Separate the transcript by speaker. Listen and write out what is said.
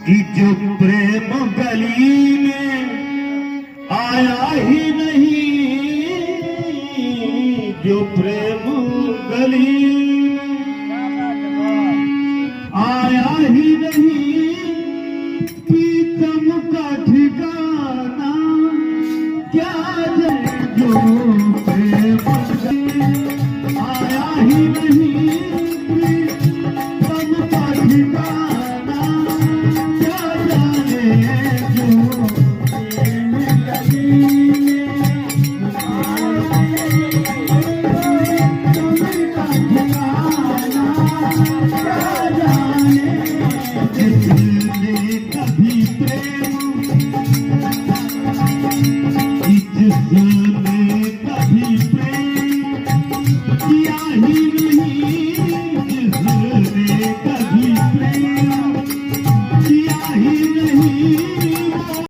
Speaker 1: कि जो प्रेम गली में आया ही नहीं, जो प्रेम गली में आया ही नहीं, प्रीतम का ठिकाना क्या जाए जो